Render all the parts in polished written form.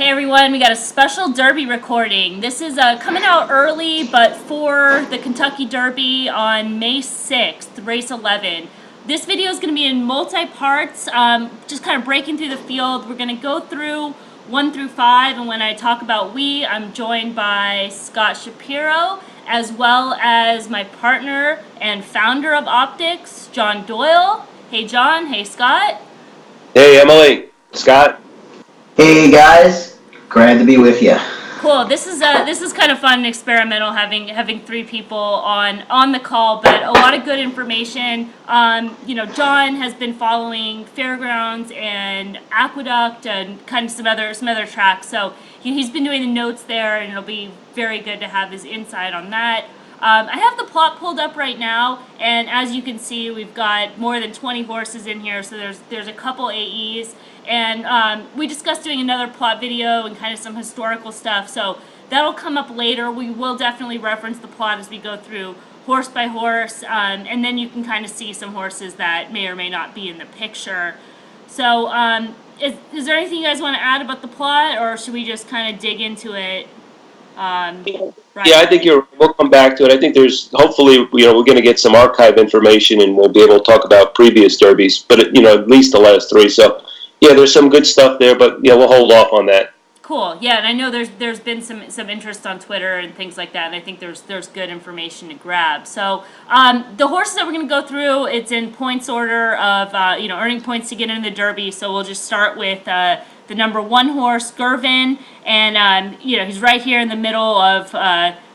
Hey everyone, we got a special Derby recording. This is coming out early, but for the Kentucky Derby on May 6th, race 11. This video is going to be in multi-parts, just kind of breaking through the field. We're going to go through 1 through 5, and when I talk about we, I'm joined by Scott Shapiro, as well as my partner and founder of Optics, John Doyle. Hey John, hey Scott. Hey Emily, Scott. Hey guys, glad to be with you. Cool. This is kind of fun and experimental having 3 people on the call, but a lot of good information. John has been following Fairgrounds and Aqueduct and kind of some other tracks, so he's been doing the notes there, and it'll be very good to have his insight on that. I have the plot pulled up right now, and as you can see, we've got more than 20 horses in here, so there's a couple AEs, and we discussed doing another plot video and kind of some historical stuff, so that'll come up later. We will definitely reference the plot as we go through horse by horse, and then you can kind of see some horses that may or may not be in the picture. So is there anything you guys want to add about the plot, or should we just kind of dig into it? Right. Yeah, I think we'll come back to it. I think hopefully, we're going to get some archive information and we'll be able to talk about previous derbies, but, at least the last 3. So, yeah, there's some good stuff there, but, we'll hold off on that. Cool. Yeah, and I know there's been some interest on Twitter and things like that, and I think there's good information to grab. So the horses that we're going to go through, it's in points order of earning points to get into the Derby. So we'll just start with the number 1 horse, Gervin, and he's right here in the middle of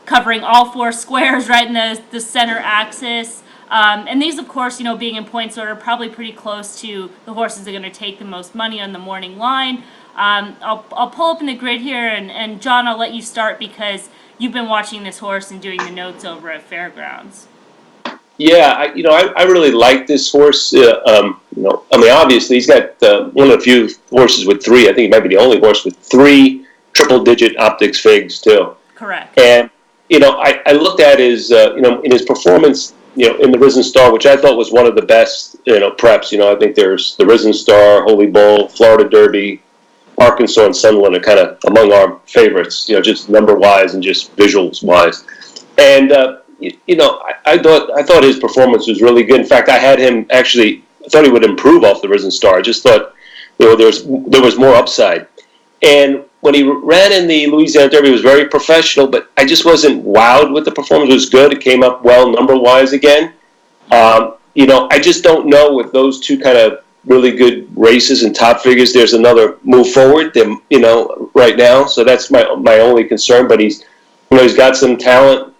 covering all 4 squares, right in the center axis. And these, of course, being in points order, probably pretty close to the horses that are going to take the most money on the morning line. I'll pull up in the grid here, and John, I'll let you start because you've been watching this horse and doing the notes over at Fairgrounds. Yeah, I really like this horse. Obviously he's got one of the few horses with 3. I think he might be the only horse with 3 triple-digit Optics figs too. Correct. And I looked at his in his performance, in the Risen Star, which I thought was one of the best preps. I think there's the Risen Star, Holy Bull, Florida Derby, Arkansas, and Sunderland are kind of among our favorites, just number-wise and just visuals-wise. And, I thought his performance was really good. In fact, I had him I thought he would improve off the Risen Star. I just thought, there was more upside. And when he ran in the Louisiana Derby, he was very professional, but I just wasn't wowed with the performance. It was good. It came up well number-wise again. I just don't know with those 2 kind of really good races and top figures. There's another move forward, right now. So that's my only concern. But he's got some talent,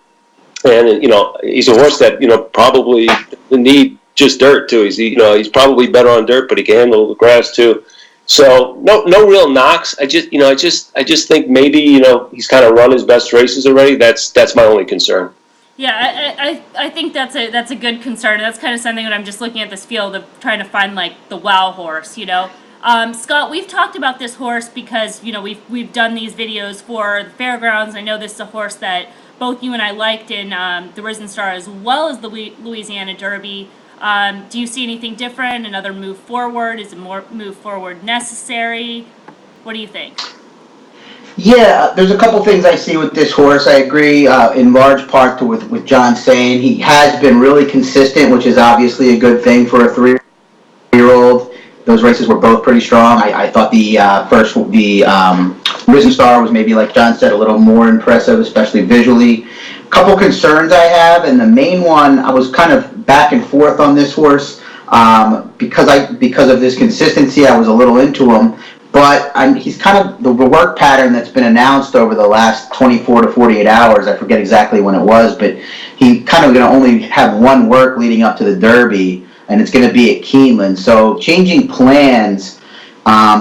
and he's a horse that probably doesn't need just dirt too. He's probably better on dirt, but he can handle the grass too. So no real knocks. I just think maybe he's kind of run his best races already. That's my only concern. Yeah, I think that's a good concern. That's kind of something that I'm just looking at this field of trying to find like the wow horse, Scott, we've talked about this horse because we've done these videos for the Fairgrounds. I know this is a horse that both you and I liked in the Risen Star as well as the Louisiana Derby. Do you see anything different? Another move forward? Is a more move forward necessary? What do you think? Yeah, there's a couple things I see with this horse. I agree in large part with John saying he has been really consistent, which is obviously a good thing for a 3-year-old. Those races were both pretty strong. I thought the Risen Star was maybe, like John said, a little more impressive, especially visually. A couple concerns I have, and the main one, I was kind of back and forth on this horse because of this consistency. I was a little into him. But he's kind of the work pattern that's been announced over the last 24 to 48 hours. I forget exactly when it was, but he kind of going to only have 1 work leading up to the Derby, and it's going to be at Keeneland. So changing plans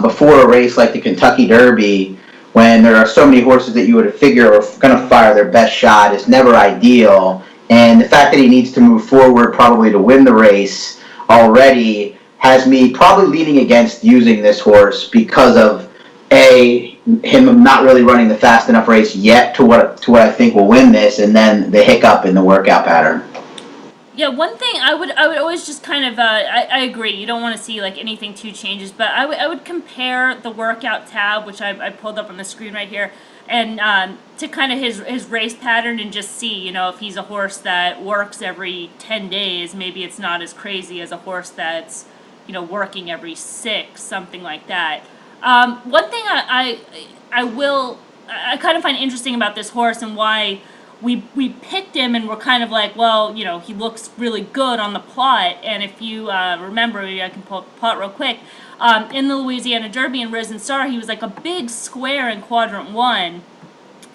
before a race like the Kentucky Derby, when there are so many horses that you would figure are going to fire their best shot, is never ideal. And the fact that he needs to move forward probably to win the race already has me probably leaning against using this horse because of him not really running the fast enough race yet to what I think will win this, and then the hiccup in the workout pattern. Yeah, one thing I would always just kind of I agree. You don't want to see like anything too changes, but I would compare the workout tab, which I pulled up on the screen right here, and to kind of his race pattern and just see, you know, if he's a horse that works every 10 days, maybe it's not as crazy as a horse that's, you know, working every 6, something like that. One thing I kind of find interesting about this horse and why we picked him and we're kind of like, well, you know, he looks really good on the plot. And if you remember, maybe I can pull up the plot real quick. In the Louisiana Derby and Risen Star, he was like a big square in quadrant 1,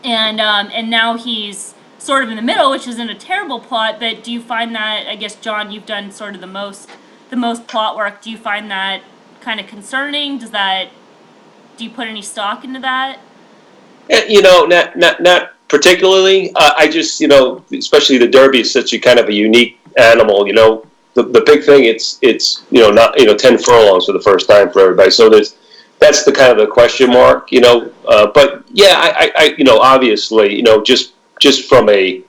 and now he's sort of in the middle, which isn't a terrible plot. But do you find that, I guess, John, you've done sort of the most plot work. Do you find that kind of concerning? Do you put any stock into that? You know, not particularly. I just, you know, especially the Derby is such a kind of a unique animal. You know, the big thing, it's you know, not, you know, 10 furlongs for the first time for everybody. So that's the kind of the question mark. You know, but yeah, I you know, obviously, you know, just from a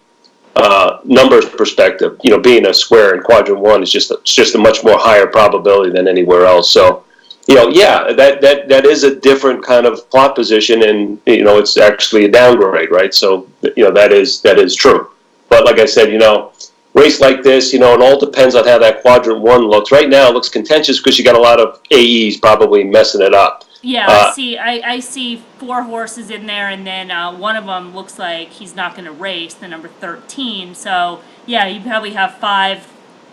numbers perspective, you know, being a square in quadrant 1 is just a much more higher probability than anywhere else. So, you know, yeah, that is a different kind of plot position, and you know, it's actually a downgrade, right? So, you know, that is true. But like I said, you know, race like this, you know, it all depends on how that quadrant 1 looks. Right now, it looks contentious because you got a lot of AEs probably messing it up. Yeah, I see 4 horses in there, and then one of them looks like he's not going to race, the number 13. So yeah, you probably have five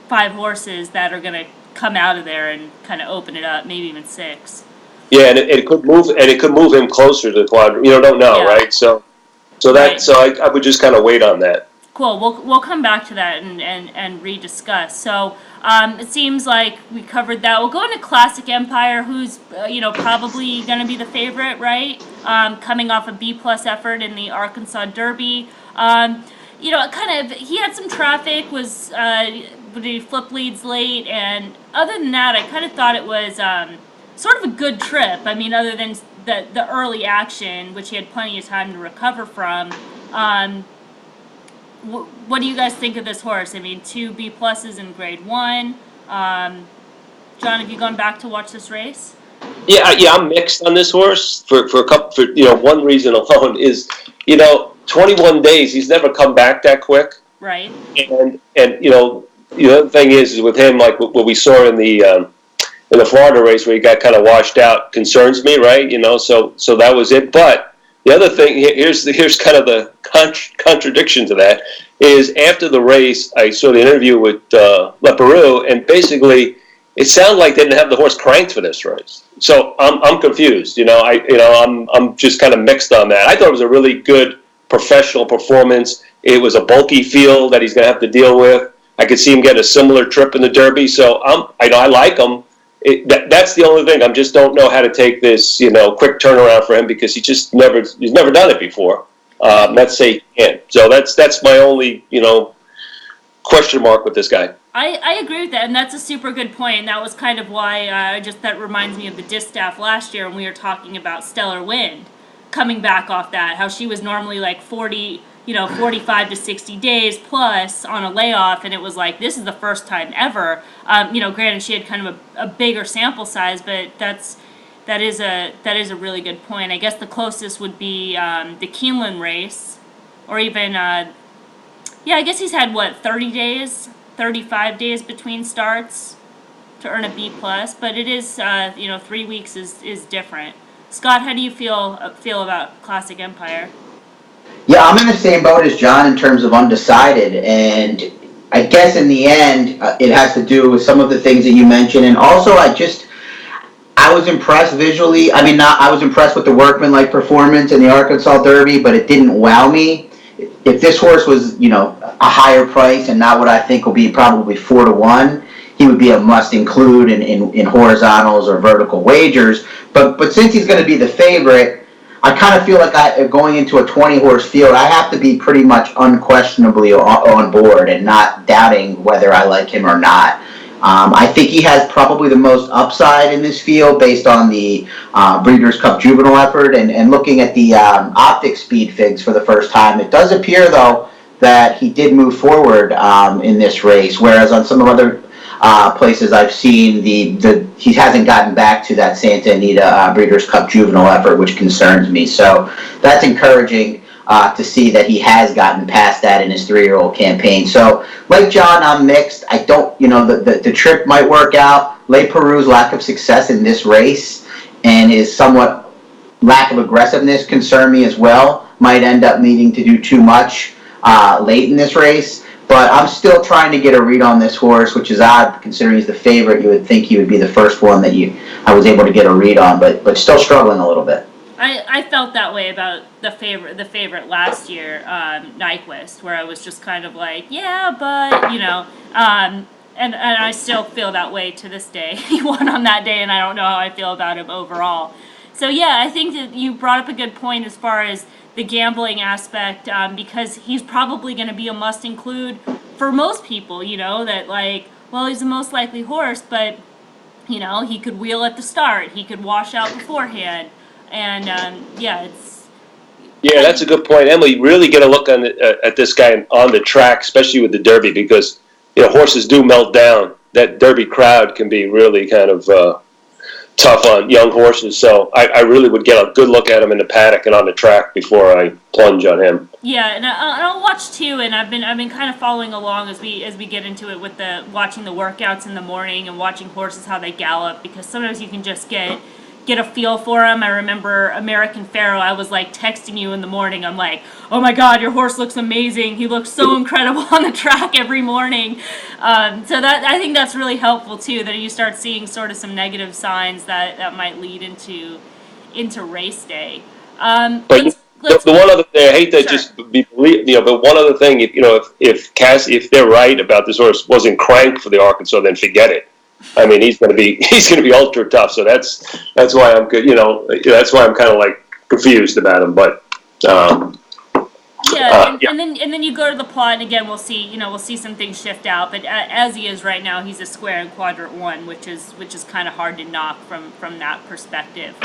horses that are going to come out of there and kind of open it up, maybe even 6. Yeah, and it could move him closer to the quadrant. You know, don't know, Yeah. right? So Right. I would just kind of wait on that. Cool. We'll come back to that and rediscuss. So it seems like we covered that. We'll go into Classic Empire, who's you know, probably going to be the favorite, right? Coming off a B+ effort in the Arkansas Derby. You know, he had some traffic, was he flip leads late, and other than that, I kind of thought it was sort of a good trip. I mean, other than the early action, which he had plenty of time to recover from. What do you guys think of this horse? I mean, 2 B+ in grade 1. John, have you gone back to watch this race? Yeah, I'm mixed on this horse for you know, one reason alone is, you know, 21 days, he's never come back that quick. Right. And you know, the other thing is with him, like what we saw in the Florida race where he got kind of washed out, concerns me, right? You know, so that was it. But the other thing, here's kind of the contradiction to that, is after the race, I saw the interview with Leparoux, and basically it sounded like they didn't have the horse cranked for this race. So I'm confused. You know, I'm just kind of mixed on that. I thought it was a really good professional performance. It was a bulky field that he's going to have to deal with. I could see him get a similar trip in the Derby. So I like him. That's the only thing. I just don't know how to take this, you know, quick turnaround for him, because he's never done it before. Let's say he can't. So that's my only, you know, question mark with this guy. I agree with that, and that's a super good point. And that was kind of why that reminds me of the distaff last year when we were talking about Stellar Wind coming back off that, how she was normally like 45 to 60 days plus on a layoff, and it was like, this is the first time ever. You know, granted, she had kind of a bigger sample size, but that is a really good point. I guess the closest would be the Keeneland race, or even I guess he's had 30 days, 35 days between starts to earn a B+, but it is 3 weeks is different. Scott, how do you feel about Classic Empire? Yeah, I'm in the same boat as John in terms of undecided, and I guess in the end, it has to do with some of the things that you mentioned, and also I was impressed visually. I mean, I was impressed with the workmanlike performance in the Arkansas Derby, but it didn't wow me. If this horse was, you know, a higher price and not what I think will be probably 4-1, he would be a must include in horizontals or vertical wagers. But since he's going to be the favorite, I kind of feel like going into a 20-horse field, I have to be pretty much unquestionably on board and not doubting whether I like him or not. I think he has probably the most upside in this field based on the Breeders' Cup Juvenile effort, and looking at the optic speed figs for the first time. It does appear, though, that he did move forward in this race, whereas on some other places I've seen he hasn't gotten back to that Santa Anita Breeders' Cup Juvenile effort, which concerns me. So that's encouraging to see that he has gotten past that in his 3-year-old campaign. So, like John, I'm mixed. I don't, the trip might work out. Le Peroux's lack of success in this race and his somewhat lack of aggressiveness concern me as well. Might end up needing to do too much late in this race. But I'm still trying to get a read on this horse, which is odd considering he's the favorite. You would think he would be the first one that I was able to get a read on, but still struggling a little bit. I felt that way about the favorite last year, Nyquist, where I was just kind of like, yeah, but and I still feel that way to this day. He won on that day, and I don't know how I feel about him overall. So yeah, I think that you brought up a good point as far as the gambling aspect, because he's probably going to be a must include for most people. That he's the most likely horse, but he could wheel at the start, he could wash out beforehand. And Yeah, that's a good point, Emily. Really get a look at this guy on the track, especially with the Derby, because horses do melt down. That Derby crowd can be really kind of tough on young horses. So I really would get a good look at him in the paddock and on the track before I plunge on him. Yeah, and I'll watch too. And I've been kind of following along as we get into it with watching the workouts in the morning and watching horses how they gallop, because sometimes you can just get a feel for him. I remember American Pharoah, I was texting you in the morning. I'm like, oh my God, your horse looks amazing. He looks so incredible on the track every morning. So that I think that's really helpful too, that you start seeing sort of some negative signs that might lead into race day. But the one other thing, I hate to just be but one other thing, if they're right about this horse wasn't cranked for the Arkansas, then forget it. I mean, he's going to be ultra tough. So that's why I'm good. That's why I'm kind of confused about him. But and then you go to the plot, and again we'll see some things shift out. But as he is right now, he's a square in quadrant 1, which is kind of hard to knock from that perspective.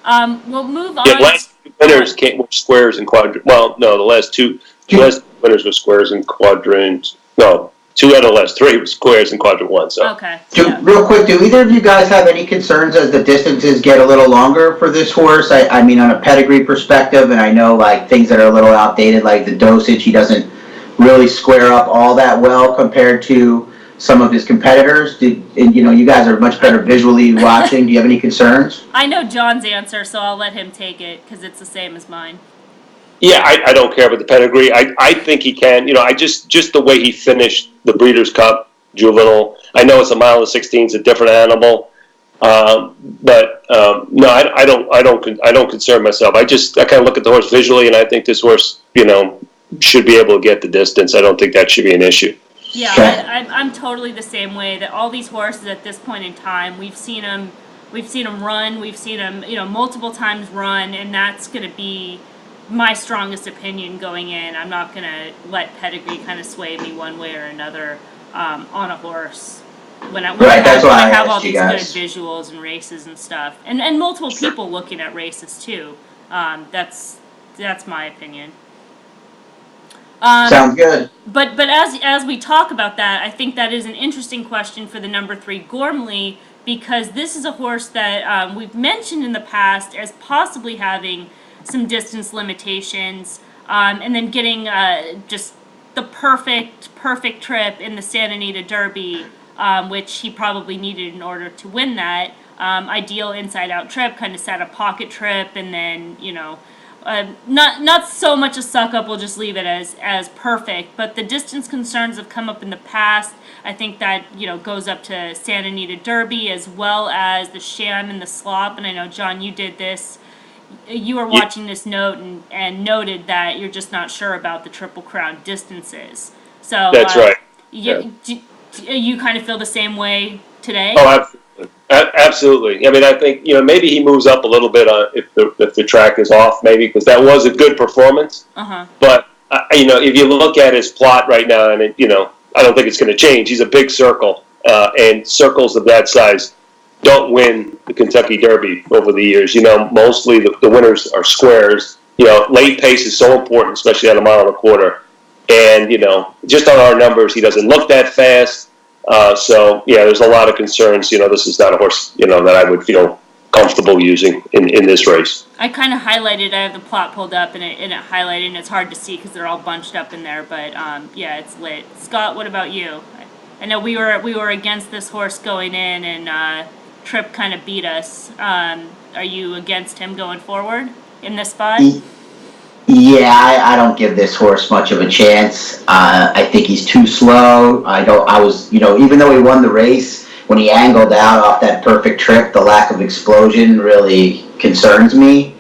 We'll move on. The last two winners were squares in quadrant. Well, no, the last two winners were squares in quadrant. No. 2 out of the last 3 were squares in quadrant 1. So okay. Real quick, do either of you guys have any concerns as the distances get a little longer for this horse? I mean, on a pedigree perspective, and I know things that are a little outdated, like the dosage, he doesn't really square up all that well compared to some of his competitors. You guys are much better visually watching. Do you have any concerns? I know John's answer, so I'll let him take it because it's the same as mine. Yeah, I don't care about the pedigree. I think he can. I just the way he finished the Breeders' Cup Juvenile. I know it's a mile and 16; it's a different animal. But no, I don't concern myself. I kind of look at the horse visually, and I think this horse, should be able to get the distance. I don't think that should be an issue. Yeah, I'm totally the same way. That all these horses at this point in time, we've seen them run, we've seen them, multiple times run, and that's going to be my strongest opinion going in. I'm not going to let pedigree kind of sway me one way or another on a horse. When I have all these good visuals and races and stuff, and multiple people looking at races too. That's my opinion. Sounds good. But as we talk about that, I think that is an interesting question for the number 3 Gormley, because this is a horse that we've mentioned in the past as possibly having some distance limitations, and then getting just the perfect trip in the Santa Anita Derby, which he probably needed in order to win that. Ideal inside-out trip, kind of set a pocket trip, and then not so much a suck-up. We'll just leave it as perfect. But the distance concerns have come up in the past. I think that goes up to Santa Anita Derby as well as the Sham and the Slop. And I know, John, you did this. You were watching this note and noted that you're just not sure about the Triple Crown distances. So that's right. You kind of feel the same way today? Oh, absolutely. I mean, I think maybe he moves up a little bit if the track is off, maybe, because that was a good performance. But if you look at his plot right now, and I don't think it's going to change. He's a big circle, and circles of that size don't win the Kentucky Derby over the years. Mostly the winners are squares. Late pace is so important, especially at a mile and a quarter. And, just on our numbers, he doesn't look that fast. So, yeah, there's a lot of concerns. This is not a horse, that I would feel comfortable using in this race. I kind of highlighted. I have the plot pulled up and it highlighted, and it's hard to see because they're all bunched up in there. But yeah, it's lit. Scott, what about you? I know we were against this horse going in, and Tripp kind of beat us. Are you against him going forward in this spot? Yeah, I don't give this horse much of a chance. I think he's too slow. Even though he won the race, when he angled out off that perfect trip, the lack of explosion really concerns me.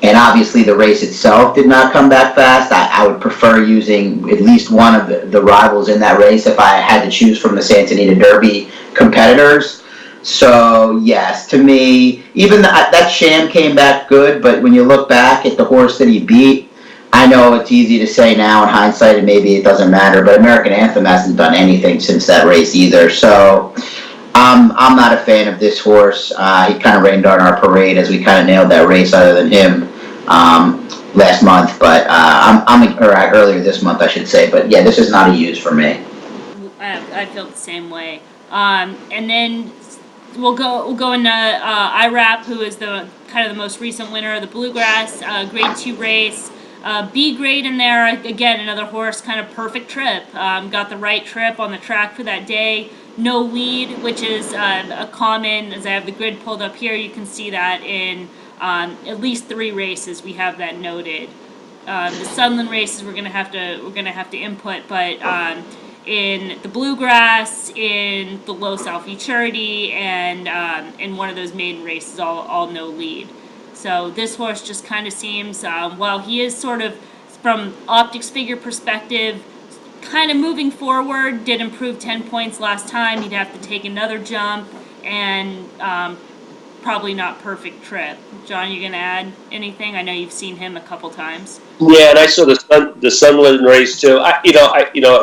And obviously the race itself did not come back fast. I would prefer using at least one of the rivals in that race if I had to choose from the Santa Anita Derby competitors. So, yes, to me, even that sham came back good, but when you look back at the horse that he beat, I know it's easy to say now in hindsight, and maybe it doesn't matter, but American Anthem hasn't done anything since that race either. So, I'm not a fan of this horse. He kind of rained on our parade as we kind of nailed that race other than him last month, but earlier this month, I should say. But, yeah, this is not a use for me. I feel the same way. And then we'll go into IRAP, who is the kind of the most recent winner of the Bluegrass Grade 2 race. B grade in there, again, another horse, kind of perfect trip. Got the right trip on the track for that day. No lead, which is a common, as I have the grid pulled up here, you can see that in at least 3 races we have that noted. The Sunland races we're gonna have to input, but in the Bluegrass, in the Low South Futurity, and in one of those maiden races, all no lead. So this horse just kind of seems, while he is sort of, from Optics figure perspective, kind of moving forward, did improve 10 points last time, he'd have to take another jump, and probably not perfect trip. John, you gonna add anything? I know you've seen him a couple times. Yeah, and I saw the Sunland race too.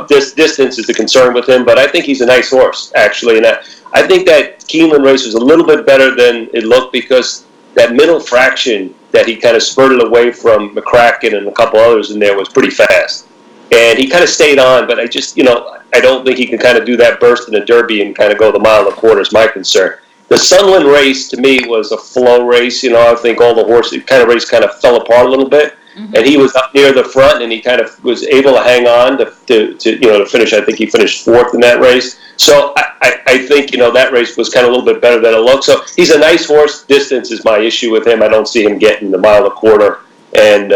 This distance is the concern with him, but I think he's a nice horse actually, and I think that Keeneland race was a little bit better than it looked because that middle fraction that he kind of spurted away from McCracken and a couple others in there was pretty fast, and he kind of stayed on. But I just, I don't think he can kind of do that burst in the Derby and kind of go the mile and a quarter is my concern. The Sunland race to me was a flow race. I think all the horses race kind of fell apart a little bit. Mm-hmm. And he was up near the front, and he kind of was able to hang on to finish. I think he finished 4th in that race. So I think that race was kind of a little bit better than it looked. So he's a nice horse. Distance is my issue with him. I don't see him getting the mile and a quarter, and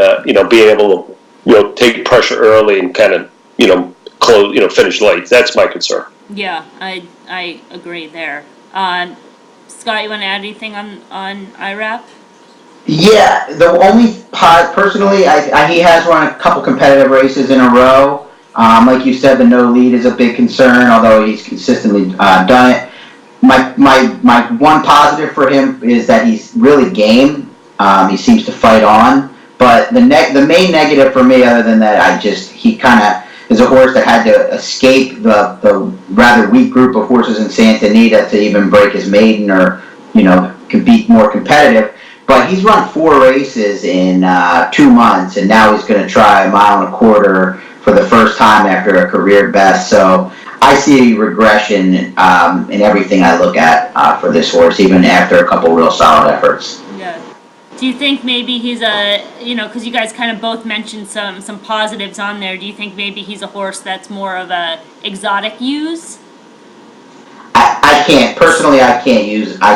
being able to take pressure early and kind of close finish late. That's my concern. Yeah, I agree there. Scott, you want to add anything on IRAP? Yeah, the only personally, he has run a couple competitive races in a row. Like you said, the no lead is a big concern, although he's consistently done it. My one positive for him is that he's really game. He seems to fight on. But the main negative for me, other than that, he kind of is a horse that had to escape the rather weak group of horses in Santa Anita to even break his maiden or be more competitive. But he's run 4 races in 2 months, and now he's going to try a mile and a quarter for the first time after a career best. So I see regression in everything I look at for this horse, even after a couple real solid efforts. Yeah. Do you think maybe he's because you guys kind of both mentioned some positives on there, do you think maybe he's a horse that's more of a exotic use? I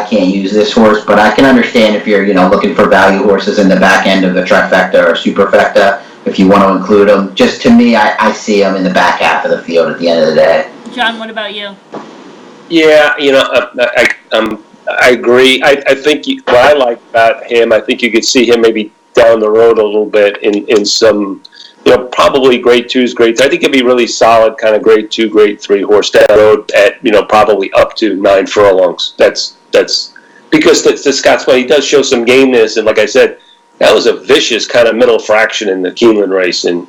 can't use this horse, but I can understand if you're, looking for value horses in the back end of the trifecta or superfecta, if you want to include them. Just to me, I see them in the back half of the field at the end of the day. John, what about you? Yeah, I agree. I think what I like about him, I think you could see him maybe down the road a little bit in some, probably grade 2s, grade 3. I think he'd be really solid kind of grade 2, grade 3 horse down the road at, probably up to 9 furlongs. That's because to Scott's point, he does show some gameness, and like I said, that was a vicious kind of middle fraction in the Keeneland race, and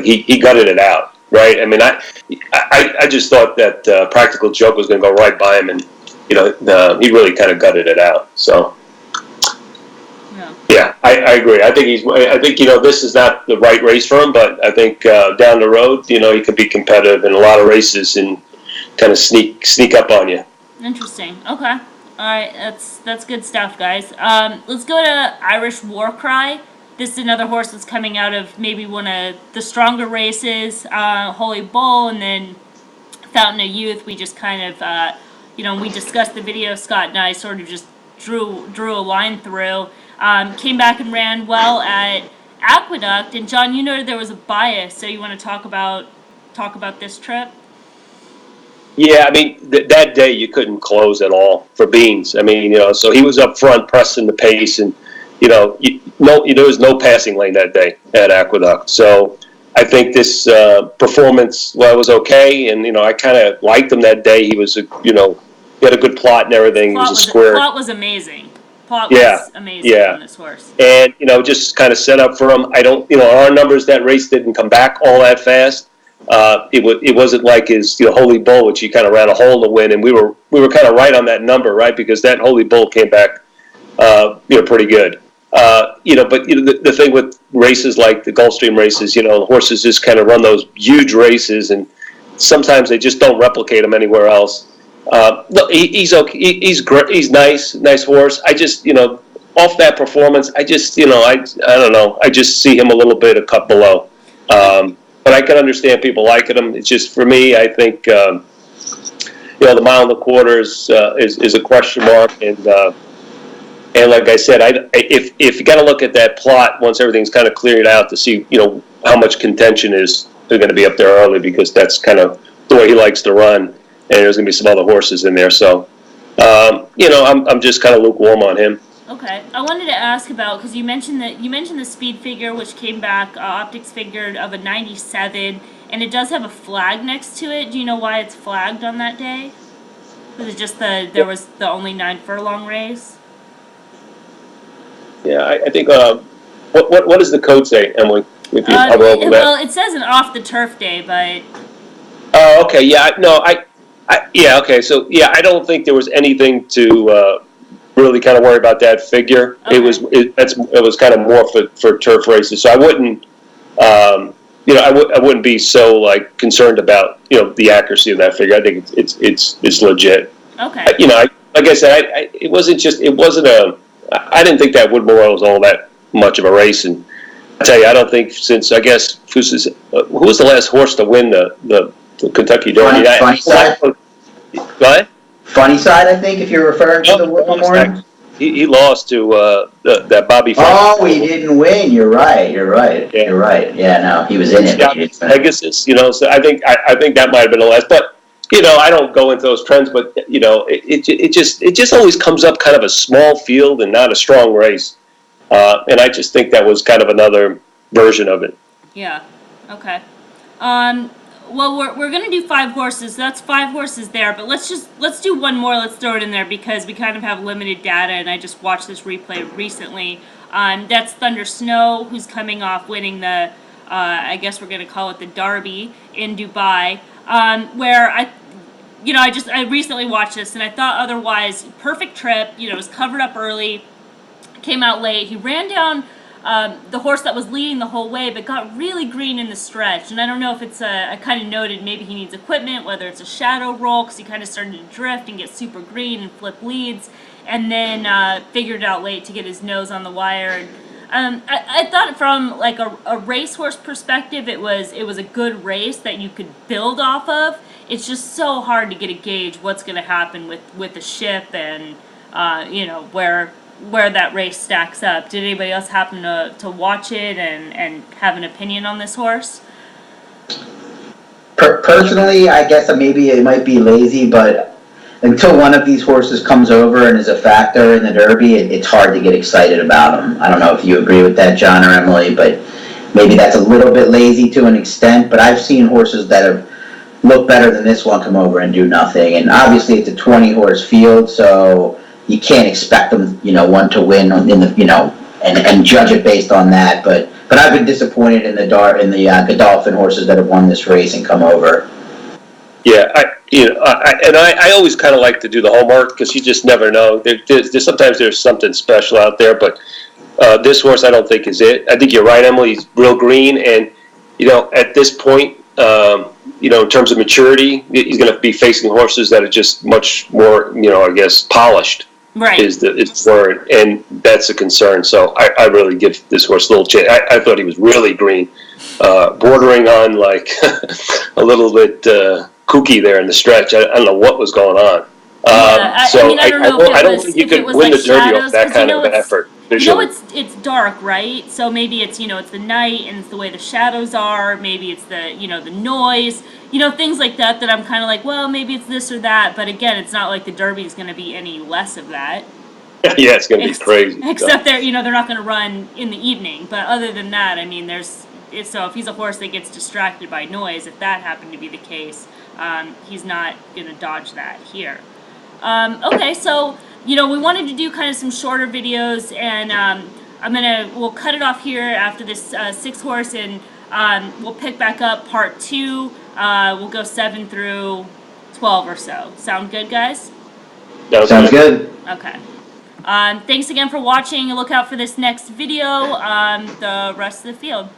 he gutted it out, right? I mean, I just thought that Practical Joke was going to go right by him, and he really kind of gutted it out. So Yeah, I agree. I think, this is not the right race for him, but I think down the road, he could be competitive in a lot of races and kind of sneak up on you. Interesting. Okay. All right. That's good stuff, guys. Let's go to Irish War Cry. This is another horse that's coming out of maybe one of the stronger races, Holy Bull, and then Fountain of Youth. We just kind of, we discussed the video. Scott and I sort of just drew a line through. Came back and ran well at Aqueduct. And John, you noted there was a bias, so you want to talk about this trip? Yeah, I mean, that day you couldn't close at all for Beans. I mean, so he was up front pressing the pace, and there was no passing lane that day at Aqueduct. So I think this performance, was okay, and I kind of liked him that day. He was, he had a good plot and everything. He was a square. Plot was amazing. Plot was amazing on this horse. And just kind of set up for him. I don't, our numbers that race didn't come back all that fast. It wasn't like his Holy Bull, which he kind of ran a hole to win, and we were kind of right on that number, right? Because that Holy Bull came back, pretty good. But the thing with races like the Gulfstream races, the horses just kind of run those huge races, and sometimes they just don't replicate them anywhere else. He's okay. He's great. He's nice horse. I just, off that performance, I just, I don't know. I just see him a little bit a cut below. But I can understand people liking him. It's just, for me, I think, the mile and a quarter is a question mark. And like I said, if you got to look at that plot once everything's kind of cleared out to see, how much contention they're going to be up there early, because that's kind of the way he likes to run. And there's going to be some other horses in there. So, I'm just kind of lukewarm on him. Okay, I wanted to ask about, because you mentioned the speed figure, which came back, Optics figured of a 97, and it does have a flag next to it. Do you know why it's flagged on that day? Was it just there was the only 9 furlong race? Yeah, I think. What does the code say, Emily? If you hover over that. Well, it says an off the turf day, but. Oh, okay. Yeah, no, yeah, okay. So yeah, I don't think there was anything to. Really kind of worry about that figure. Okay. It was kind of more for turf races. So I wouldn't, I wouldn't be so concerned about the accuracy of that figure. I think it's legit. Okay. Like I said, it wasn't. I didn't think that Wood Memorial was all that much of a race, and I tell you, I don't think since who was the last horse to win the Kentucky Derby? Funny Side. What? Funny Side, I think, if you're referring to the Wood Memorial. He lost to that Bobby. Oh, he didn't win. You're right. Yeah. You're right. Yeah, no, he was in it. Pegasus, so I think that might have been the last. But I don't go into those trends. But it just always comes up kind of a small field and not a strong race. And I just think that was kind of another version of it. Yeah. Okay. Well, we're gonna do 5 horses. So that's 5 horses there, but let's do one more. Let's throw it in there because we kind of have limited data, and I just watched this replay recently. That's Thunder Snow, who's coming off winning the, I guess we're gonna call it the Derby in Dubai, where I recently watched this and I thought otherwise perfect trip. It was covered up early, came out late. He ran down. The horse that was leading the whole way, but got really green in the stretch. And I don't know if it's I kind of noted maybe he needs equipment, whether it's a shadow roll, because he kind of started to drift and get super green and flip leads, and then figured it out late to get his nose on the wire. And I thought from a racehorse perspective, it was a good race that you could build off of. It's just so hard to get a gauge what's going to happen with the ship and where that race stacks up. Did anybody else happen to watch it and have an opinion on this horse? Personally, I guess maybe it might be lazy, but until one of these horses comes over and is a factor in the Derby, it's hard to get excited about them. I don't know if you agree with that, John or Emily, but maybe that's a little bit lazy to an extent. But I've seen horses that have looked better than this one come over and do nothing. And obviously it's a 20-horse field, so you can't expect them, one to win in the, and judge it based on that. But I've been disappointed in the Godolphin horses that have won this race and come over. Yeah, I always kind of like to do the homework because you just never know. Sometimes there's something special out there, but This horse, I don't think is it. I think you're right, Emily. He's real green, and at this point, in terms of maturity, he's going to be facing horses that are just much more, I guess, polished. Right. Is the word, and that's a concern. So I really give this horse a little chance. I thought he was really green, bordering on like a little bit kooky there in the stretch. I don't know what was going on. I don't think you could win the Derby off that kind of effort. It's dark, right? So maybe it's it's the night and it's the way the shadows are. Maybe it's the the noise. Things like that I'm kind of like, well, maybe it's this or that. But again, it's not like the Derby is going to be any less of that. Yeah, it's going to be crazy. Except they're not going to run in the evening. But other than that, I mean, so if he's a horse that gets distracted by noise, if that happened to be the case, he's not going to dodge that here. Okay, so we wanted to do kind of some shorter videos, and we'll cut it off here after this 6 horse, and we'll pick back up part 2. We'll go 7 through 12 or so. Sound good, guys? Sounds good. Okay. Thanks again for watching, and look out for this next video, the rest of the field.